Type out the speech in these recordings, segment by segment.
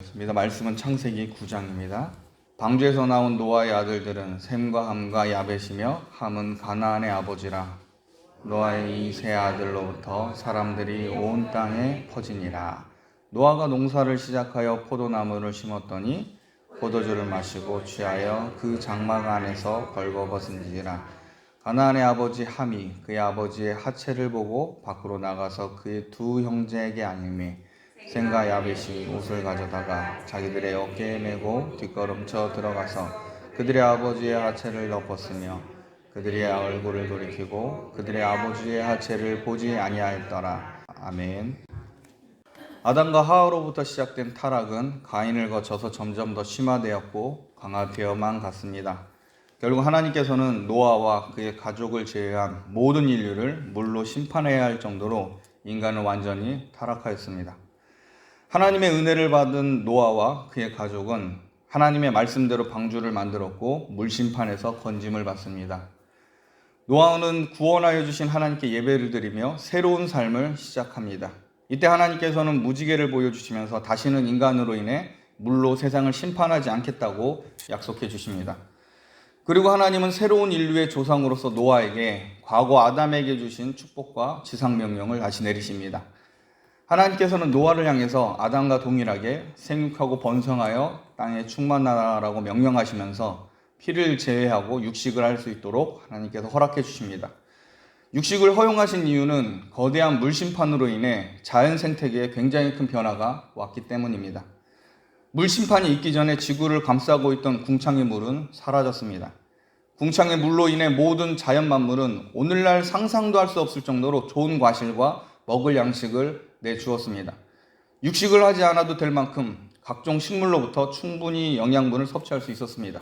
보겠습니다. 말씀은 창세기 9장입니다. 방주에서 나온 노아의 아들들은 셈과 함과 야벳이며 함은 가나안의 아버지라. 노아의 이 세 아들로부터 사람들이 온 땅에 퍼지니라. 노아가 농사를 시작하여 포도나무를 심었더니 포도주를 마시고 취하여 그 장막 안에서 벌거벗은지라. 가나안의 아버지 함이 그의 아버지의 하체를 보고 밖으로 나가서 그의 두 형제에게 알림해 셈과 야벳이 옷을 가져다가 자기들의 어깨에 메고 뒷걸음쳐 들어가서 그들의 아버지의 하체를 덮었으며 그들의 얼굴을 돌이키고 그들의 아버지의 하체를 보지 아니하였더라. 아멘. 아담과 하와로부터 시작된 타락은 가인을 거쳐서 점점 더 심화되었고 강화되어만 갔습니다. 결국 하나님께서는 노아와 그의 가족을 제외한 모든 인류를 물로 심판해야 할 정도로 인간은 완전히 타락하였습니다. 하나님의 은혜를 받은 노아와 그의 가족은 하나님의 말씀대로 방주를 만들었고 물심판에서 건짐을 받습니다. 노아는 구원하여 주신 하나님께 예배를 드리며 새로운 삶을 시작합니다. 이때 하나님께서는 무지개를 보여주시면서 다시는 인간으로 인해 물로 세상을 심판하지 않겠다고 약속해 주십니다. 그리고 하나님은 새로운 인류의 조상으로서 노아에게 과거 아담에게 주신 축복과 지상명령을 다시 내리십니다. 하나님께서는 노아를 향해서 아담과 동일하게 생육하고 번성하여 땅에 충만하라고 명령하시면서 피를 제외하고 육식을 할 수 있도록 하나님께서 허락해 주십니다. 육식을 허용하신 이유는 거대한 물심판으로 인해 자연 생태계에 굉장히 큰 변화가 왔기 때문입니다. 물심판이 있기 전에 지구를 감싸고 있던 궁창의 물은 사라졌습니다. 궁창의 물로 인해 모든 자연 만물은 오늘날 상상도 할 수 없을 정도로 좋은 과실과 먹을 양식을 내주었습니다. 육식을 하지 않아도 될 만큼 각종 식물로부터 충분히 영양분을 섭취할 수 있었습니다.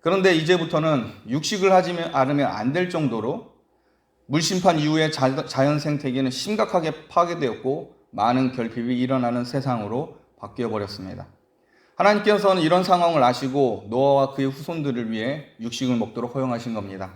그런데 이제부터는 육식을 하지 않으면 안 될 정도로 물심판 이후에 자연 생태계는 심각하게 파괴되었고 많은 결핍이 일어나는 세상으로 바뀌어 버렸습니다. 하나님께서는 이런 상황을 아시고 노아와 그의 후손들을 위해 육식을 먹도록 허용하신 겁니다.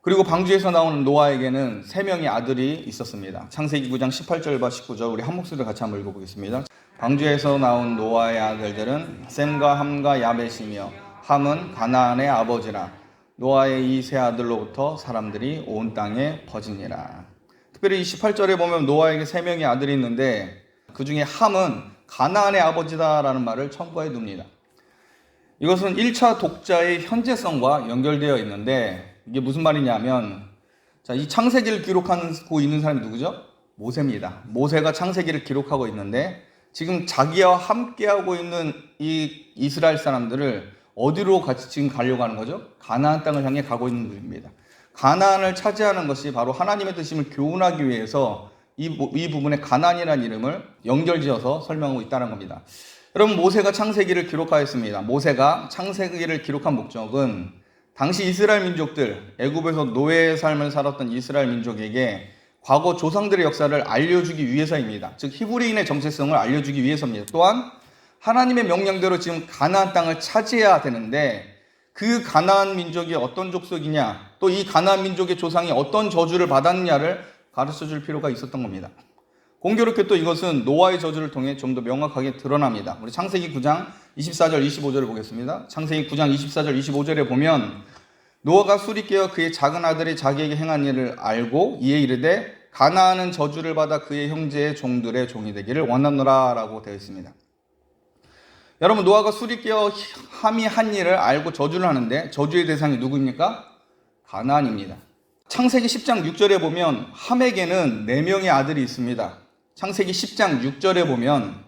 그리고 방주에서 나오는 노아에게는 3명의 아들이 있었습니다. 창세기 9장 18절과 19절 우리 한 목소리로 같이 한번 읽어보겠습니다. 방주에서 나온 노아의 아들들은 셈과 함과 야벳이며 함은 가나안의 아버지라. 노아의 이 세 아들로부터 사람들이 온 땅에 퍼지니라. 특별히 18절에 보면 노아에게 3명의 아들이 있는데 그 중에 함은 가나안의 아버지다라는 말을 첨부해 둡니다. 이것은 1차 독자의 현재성과 연결되어 있는데 이게 무슨 말이냐면 이 창세기를 기록하고 있는 사람이 누구죠? 모세입니다. 모세가 창세기를 기록하고 있는데 지금 자기와 함께하고 있는 이 이스라엘 사람들을 어디로 같이 지금 가려고 하는 거죠? 가나안 땅을 향해 가고 있는 분입니다. 가나안을 차지하는 것이 바로 하나님의 뜻임을 교훈하기 위해서 이 부분에 가나안이라는 이름을 연결지어서 설명하고 있다는 겁니다. 여러분, 모세가 창세기를 기록하였습니다. 모세가 창세기를 기록한 목적은 당시 이스라엘 민족들, 애굽에서 노예의 삶을 살았던 이스라엘 민족에게 과거 조상들의 역사를 알려주기 위해서입니다. 즉 히브리인의 정체성을 알려주기 위해서입니다. 또한 하나님의 명령대로 지금 가나안 땅을 차지해야 되는데 그 가나안 민족이 어떤 족속이냐, 또 이 가나안 민족의 조상이 어떤 저주를 받았느냐를 가르쳐줄 필요가 있었던 겁니다. 공교롭게 또 이것은 노아의 저주를 통해 좀 더 명확하게 드러납니다. 우리 창세기 9장 24절 25절을 보겠습니다. 창세기 9장 24절 25절에 보면 노아가 술이 깨어 그의 작은 아들이 자기에게 행한 일을 알고 이에 이르되 가나안은 저주를 받아 그의 형제의 종들의 종이 되기를 원하노라 라고 되어 있습니다. 여러분, 노아가 술이 깨어 함이 한 일을 알고 저주를 하는데 저주의 대상이 누구입니까? 가나안입니다. 창세기 10장 6절에 보면 함에게는 4명의 아들이 있습니다. 창세기 10장 6절에 보면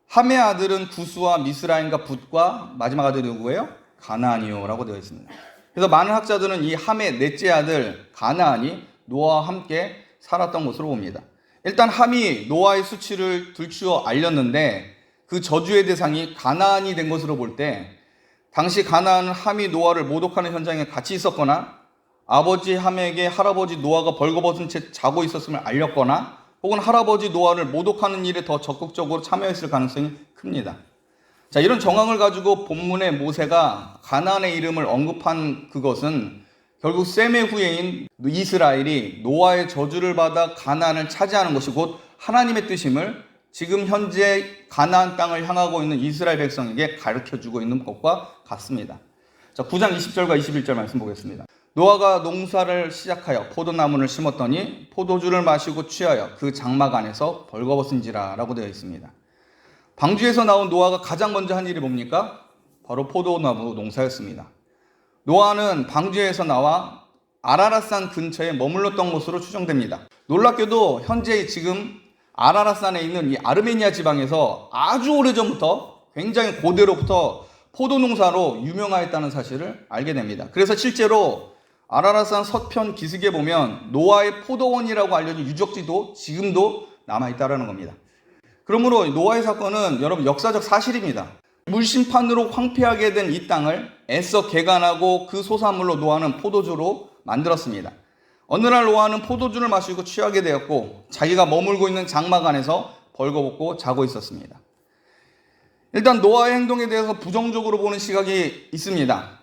함의 아들은 구스와 미스라임과 붓과 마지막 아들이 누구예요? 가나안이요 라고 되어 있습니다. 그래서 많은 학자들은 이 함의 넷째 아들 가나안이 노아와 함께 살았던 것으로 봅니다. 일단 함이 노아의 수치를 들추어 알렸는데 그 저주의 대상이 가나안이 된 것으로 볼 때 당시 가나안은 함이 노아를 모독하는 현장에 같이 있었거나 아버지 함에게 할아버지 노아가 벌거벗은 채 자고 있었음을 알렸거나 혹은 할아버지 노아를 모독하는 일에 더 적극적으로 참여했을 가능성이 큽니다. 자, 이런 정황을 가지고 본문의 모세가 가나안의 이름을 언급한 그것은 결국 셈의 후예인 이스라엘이 노아의 저주를 받아 가나안을 차지하는 것이 곧 하나님의 뜻임을 지금 현재 가나안 땅을 향하고 있는 이스라엘 백성에게 가르쳐주고 있는 것과 같습니다. 자, 9장 20절과 21절 말씀 보겠습니다. 노아가 농사를 시작하여 포도나무를 심었더니 포도주를 마시고 취하여 그 장막 안에서 벌거벗은지라 라고 되어 있습니다. 방주에서 나온 노아가 가장 먼저 한 일이 뭡니까? 바로 포도나무 농사였습니다. 노아는 방주에서 나와 아라랏산 근처에 머물렀던 것으로 추정됩니다. 놀랍게도 현재 지금 아라랏산에 있는 이 아르메니아 지방에서 아주 오래전부터 굉장히 고대로부터 포도 농사로 유명하였다는 사실을 알게 됩니다. 그래서 실제로 아라랏산 서편 기슭에 보면 노아의 포도원이라고 알려진 유적지도 지금도 남아있다는 겁니다. 그러므로 노아의 사건은 여러분 역사적 사실입니다. 물심판으로 황폐하게 된 이 땅을 애써 개간하고 그 소산물로 노아는 포도주로 만들었습니다. 어느 날 노아는 포도주를 마시고 취하게 되었고 자기가 머물고 있는 장막 안에서 벌거벗고 자고 있었습니다. 일단 노아의 행동에 대해서 부정적으로 보는 시각이 있습니다.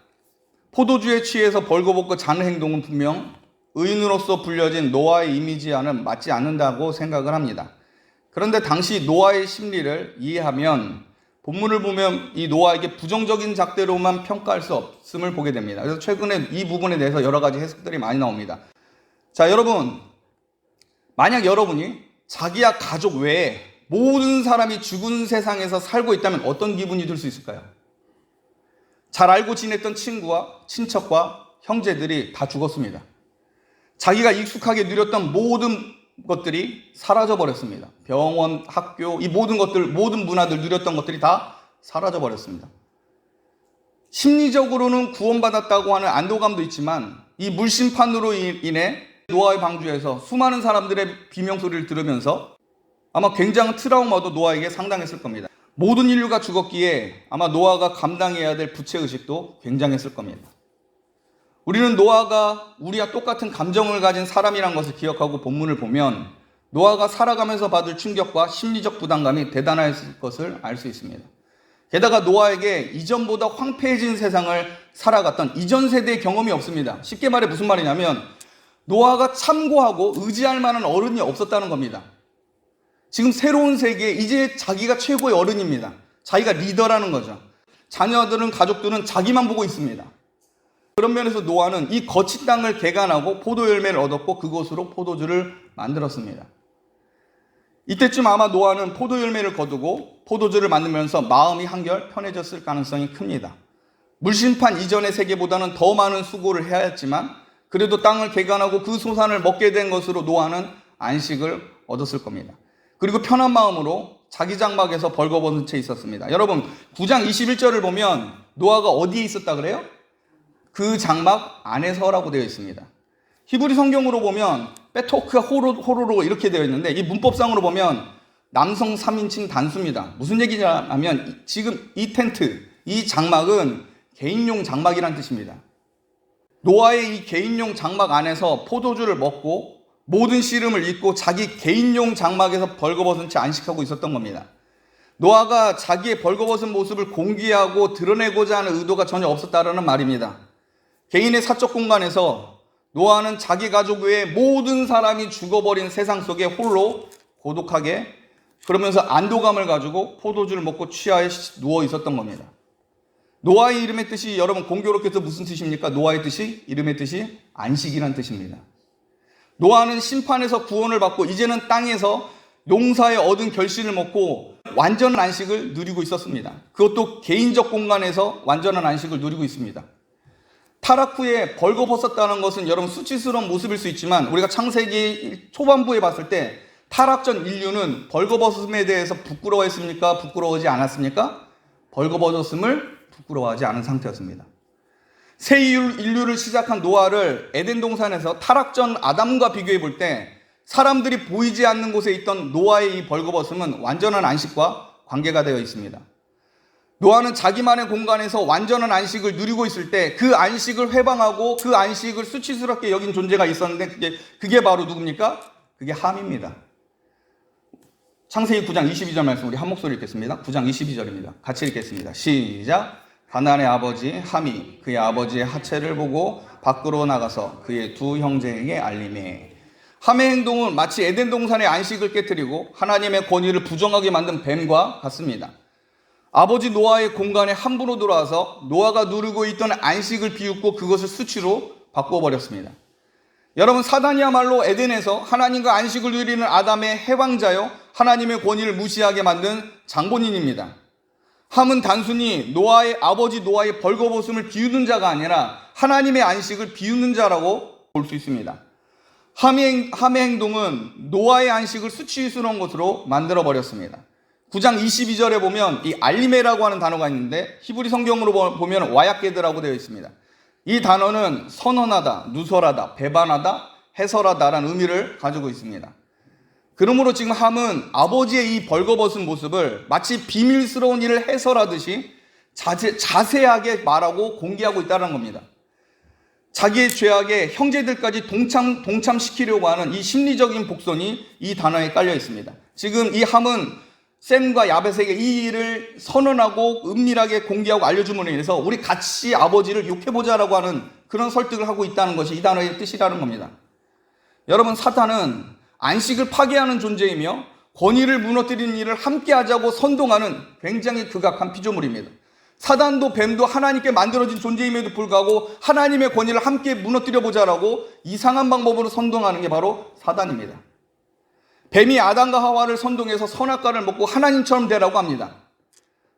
포도주에 취해서 벌거벗고 자는 행동은 분명 의인으로서 불려진 노아의 이미지와는 맞지 않는다고 생각을 합니다. 그런데 당시 노아의 심리를 이해하면 본문을 보면 이 노아에게 부정적인 잣대로만 평가할 수 없음을 보게 됩니다. 그래서 최근에 이 부분에 대해서 여러 가지 해석들이 많이 나옵니다. 자, 여러분, 만약 여러분이 자기와 가족 외에 모든 사람이 죽은 세상에서 살고 있다면 어떤 기분이 들 수 있을까요? 잘 알고 지냈던 친구와 친척과 형제들이 다 죽었습니다. 자기가 익숙하게 누렸던 모든 것들이 사라져 버렸습니다. 병원, 학교, 이 모든 것들, 모든 문화들 누렸던 것들이 다 사라져 버렸습니다. 심리적으로는 구원받았다고 하는 안도감도 있지만 이 물심판으로 인해 노아의 방주에서 수많은 사람들의 비명소리를 들으면서 아마 굉장한 트라우마도 노아에게 상당했을 겁니다. 모든 인류가 죽었기에 아마 노아가 감당해야 될 부채의식도 굉장했을 겁니다. 우리는 노아가 우리와 똑같은 감정을 가진 사람이란 것을 기억하고 본문을 보면 노아가 살아가면서 받을 충격과 심리적 부담감이 대단했을 것을 알 수 있습니다. 게다가 노아에게 이전보다 황폐해진 세상을 살아갔던 이전 세대의 경험이 없습니다. 쉽게 말해 무슨 말이냐면 노아가 참고하고 의지할 만한 어른이 없었다는 겁니다. 지금 새로운 세계에 이제 자기가 최고의 어른입니다. 자기가 리더라는 거죠. 자녀들은, 가족들은 자기만 보고 있습니다. 그런 면에서 노아는 이 거친 땅을 개간하고 포도 열매를 얻었고 그것으로 포도주를 만들었습니다. 이때쯤 아마 노아는 포도 열매를 거두고 포도주를 만들면서 마음이 한결 편해졌을 가능성이 큽니다. 물심판 이전의 세계보다는 더 많은 수고를 해야 했지만 그래도 땅을 개간하고 그 소산을 먹게 된 것으로 노아는 안식을 얻었을 겁니다. 그리고 편한 마음으로 자기 장막에서 벌거벗은 채 있었습니다. 여러분 9장 21절을 보면 노아가 어디에 있었다 그래요? 그 장막 안에서라고 되어 있습니다. 히브리 성경으로 보면 베토크 호로로 이렇게 되어 있는데 이 문법상으로 보면 남성 3인칭 단수입니다. 무슨 얘기냐면 지금 이 텐트, 이 장막은 개인용 장막이라는 뜻입니다. 노아의 이 개인용 장막 안에서 포도주를 먹고 모든 씨름을 잊고 자기 개인용 장막에서 벌거벗은 채 안식하고 있었던 겁니다. 노아가 자기의 벌거벗은 모습을 공개하고 드러내고자 하는 의도가 전혀 없었다라는 말입니다. 개인의 사적 공간에서 노아는 자기 가족 외에 모든 사람이 죽어버린 세상 속에 홀로 고독하게 그러면서 안도감을 가지고 포도주를 먹고 취하에 누워 있었던 겁니다. 노아의 이름의 뜻이 여러분 공교롭게 해서 무슨 뜻입니까? 노아의 뜻이 이름의 뜻이 안식이라는 뜻입니다. 노아는 심판에서 구원을 받고 이제는 땅에서 농사에 얻은 결실을 먹고 완전한 안식을 누리고 있었습니다. 그것도 개인적 공간에서 완전한 안식을 누리고 있습니다. 타락 후에 벌거벗었다는 것은 여러분 수치스러운 모습일 수 있지만 우리가 창세기 초반부에 봤을 때 타락 전 인류는 벌거벗음에 대해서 부끄러워했습니까? 부끄러워하지 않았습니까? 벌거벗었음을 부끄러워하지 않은 상태였습니다. 새 인류를 시작한 노아를 에덴 동산에서 타락 전 아담과 비교해 볼 때 사람들이 보이지 않는 곳에 있던 노아의 이 벌거벗음은 완전한 안식과 관계가 되어 있습니다. 노아는 자기만의 공간에서 완전한 안식을 누리고 있을 때 그 안식을 회방하고 그 안식을 수치스럽게 여긴 존재가 있었는데 그게 바로 누굽니까? 그게 함입니다. 창세기 9장 22절 말씀 우리 한 목소리 읽겠습니다. 9장 22절입니다. 같이 읽겠습니다. 시작. 가나안의 아버지 함이 그의 아버지의 하체를 보고 밖으로 나가서 그의 두 형제에게 알리매 함의 행동은 마치 에덴 동산의 안식을 깨뜨리고 하나님의 권위를 부정하게 만든 뱀과 같습니다. 아버지 노아의 공간에 함부로 들어와서 노아가 누리고 있던 안식을 비웃고 그것을 수치로 바꿔버렸습니다. 여러분, 사단이야말로 에덴에서 하나님과 안식을 누리는 아담의 해방자여 하나님의 권위를 무시하게 만든 장본인입니다. 함은 단순히 아버지 노아의 벌거벗음을 비우는 자가 아니라 하나님의 안식을 비우는 자라고 볼 수 있습니다. 함의 행동은 노아의 안식을 수치스러운 것으로 만들어버렸습니다. 9장 22절에 보면 이 알리메라고 하는 단어가 있는데 히브리 성경으로 보면 와야게드라고 되어 있습니다. 이 단어는 선언하다, 누설하다, 배반하다, 해설하다라는 의미를 가지고 있습니다. 그러므로 지금 함은 아버지의 이 벌거벗은 모습을 마치 비밀스러운 일을 해설하듯이 자세하게 말하고 공개하고 있다는 겁니다. 자기의 죄악에 형제들까지 동참시키려고 하는 이 심리적인 복선이 이 단어에 깔려 있습니다. 지금 이 함은 셈과 야벳에게 이 일을 선언하고 은밀하게 공개하고 알려줌으로 인해서 우리 같이 아버지를 욕해보자라고 하는 그런 설득을 하고 있다는 것이 이 단어의 뜻이라는 겁니다. 여러분, 사탄은 안식을 파괴하는 존재이며 권위를 무너뜨리는 일을 함께 하자고 선동하는 굉장히 극악한 피조물입니다. 사단도 뱀도 하나님께 만들어진 존재임에도 불구하고 하나님의 권위를 함께 무너뜨려보자라고 이상한 방법으로 선동하는 게 바로 사단입니다. 뱀이 아담과 하와를 선동해서 선악과를 먹고 하나님처럼 되라고 합니다.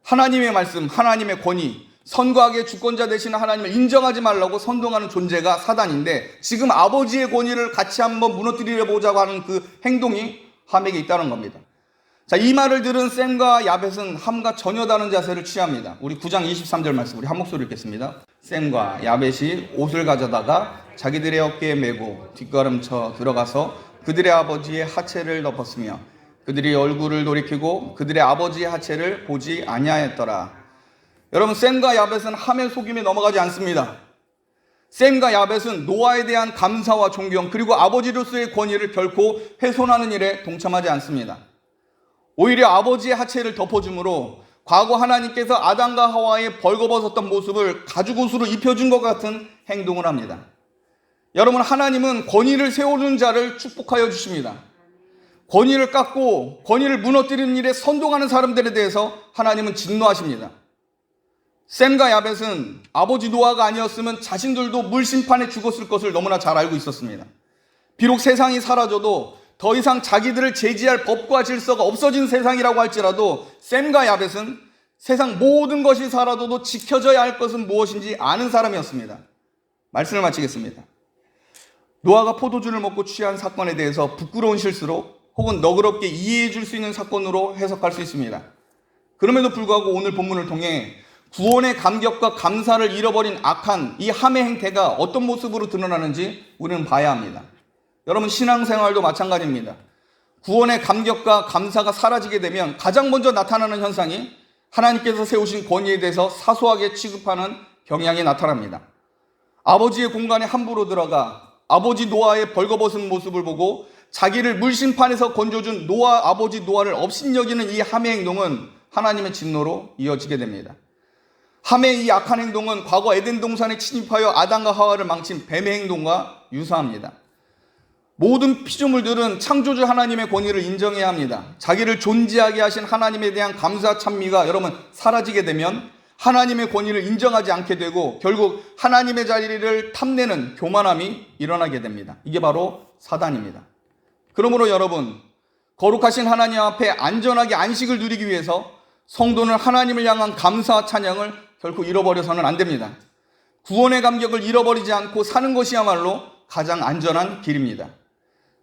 하나님의 말씀, 하나님의 권위, 선과 악의 주권자 되시는 하나님을 인정하지 말라고 선동하는 존재가 사단인데 지금 아버지의 권위를 같이 한번 무너뜨리려 보자고 하는 그 행동이 함에게 있다는 겁니다. 자, 이 말을 들은 셈과 야벳은 함과 전혀 다른 자세를 취합니다. 우리 9장 23절 말씀 우리 한 목소리 읽겠습니다. 셈과 야벳이 옷을 가져다가 자기들의 어깨에 메고 뒷걸음쳐 들어가서 그들의 아버지의 하체를 덮었으며 그들이 얼굴을 돌이키고 그들의 아버지의 하체를 보지 아니하였더라. 여러분, 셈과 야벳은 함의 속임에 넘어가지 않습니다. 셈과 야벳은 노아에 대한 감사와 존경 그리고 아버지로서의 권위를 결코 훼손하는 일에 동참하지 않습니다. 오히려 아버지의 하체를 덮어줌으로 과거 하나님께서 아담과 하와의 벌거벗었던 모습을 가죽옷으로 입혀준 것 같은 행동을 합니다. 여러분, 하나님은 권위를 세우는 자를 축복하여 주십니다. 권위를 깎고 권위를 무너뜨리는 일에 선동하는 사람들에 대해서 하나님은 진노하십니다. 셈과 야벳은 아버지 노아가 아니었으면 자신들도 물심판에 죽었을 것을 너무나 잘 알고 있었습니다. 비록 세상이 사라져도 더 이상 자기들을 제지할 법과 질서가 없어진 세상이라고 할지라도 셈과 야벳은 세상 모든 것이 사라져도 지켜져야 할 것은 무엇인지 아는 사람이었습니다. 말씀을 마치겠습니다. 노아가 포도주를 먹고 취한 사건에 대해서 부끄러운 실수로 혹은 너그럽게 이해해 줄 수 있는 사건으로 해석할 수 있습니다. 그럼에도 불구하고 오늘 본문을 통해 구원의 감격과 감사를 잃어버린 악한 이 함의 행태가 어떤 모습으로 드러나는지 우리는 봐야 합니다. 여러분, 신앙생활도 마찬가지입니다. 구원의 감격과 감사가 사라지게 되면 가장 먼저 나타나는 현상이 하나님께서 세우신 권위에 대해서 사소하게 취급하는 경향이 나타납니다. 아버지의 공간에 함부로 들어가 아버지 노아의 벌거벗은 모습을 보고 자기를 물심판에서 건져준 아버지 노아를 업신여기는 이 함의 행동은 하나님의 진노로 이어지게 됩니다. 함의 이 악한 행동은 과거 에덴 동산에 침입하여 아담과 하와를 망친 뱀의 행동과 유사합니다. 모든 피조물들은 창조주 하나님의 권위를 인정해야 합니다. 자기를 존재하게 하신 하나님에 대한 감사 찬미가 여러분 사라지게 되면 하나님의 권위를 인정하지 않게 되고 결국 하나님의 자리를 탐내는 교만함이 일어나게 됩니다. 이게 바로 사단입니다. 그러므로 여러분, 거룩하신 하나님 앞에 안전하게 안식을 누리기 위해서 성도는 하나님을 향한 감사와 찬양을 결코 잃어버려서는 안 됩니다. 구원의 감격을 잃어버리지 않고 사는 것이야말로 가장 안전한 길입니다.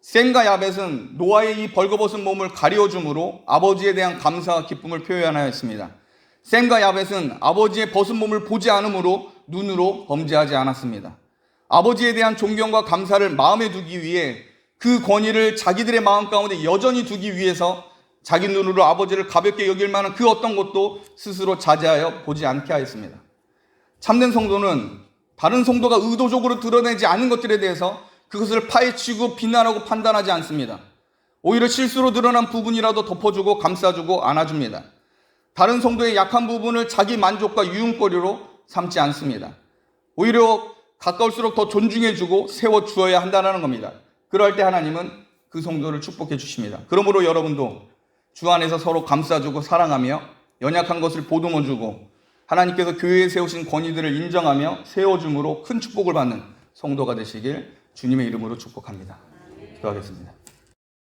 셈과 야벳은 노아의 이 벌거벗은 몸을 가리워줌으로 아버지에 대한 감사와 기쁨을 표현하였습니다. 셈과 야벳은 아버지의 벗은 몸을 보지 않으므로 눈으로 범죄하지 않았습니다. 아버지에 대한 존경과 감사를 마음에 두기 위해 그 권위를 자기들의 마음 가운데 여전히 두기 위해서 자기 눈으로 아버지를 가볍게 여길 만한 그 어떤 것도 스스로 자제하여 보지 않게 하였습니다. 참된 성도는 다른 성도가 의도적으로 드러내지 않은 것들에 대해서 그것을 파헤치고 비난하고 판단하지 않습니다. 오히려 실수로 드러난 부분이라도 덮어주고 감싸주고 안아줍니다. 다른 성도의 약한 부분을 자기 만족과 유흥거리로 삼지 않습니다. 오히려 가까울수록 더 존중해주고 세워주어야 한다는 겁니다. 그럴 때 하나님은 그 성도를 축복해 주십니다. 그러므로 여러분도 주 안에서 서로 감싸주고 사랑하며 연약한 것을 보듬어주고 하나님께서 교회에 세우신 권위들을 인정하며 세워줌으로 큰 축복을 받는 성도가 되시길 주님의 이름으로 축복합니다. 기도하겠습니다.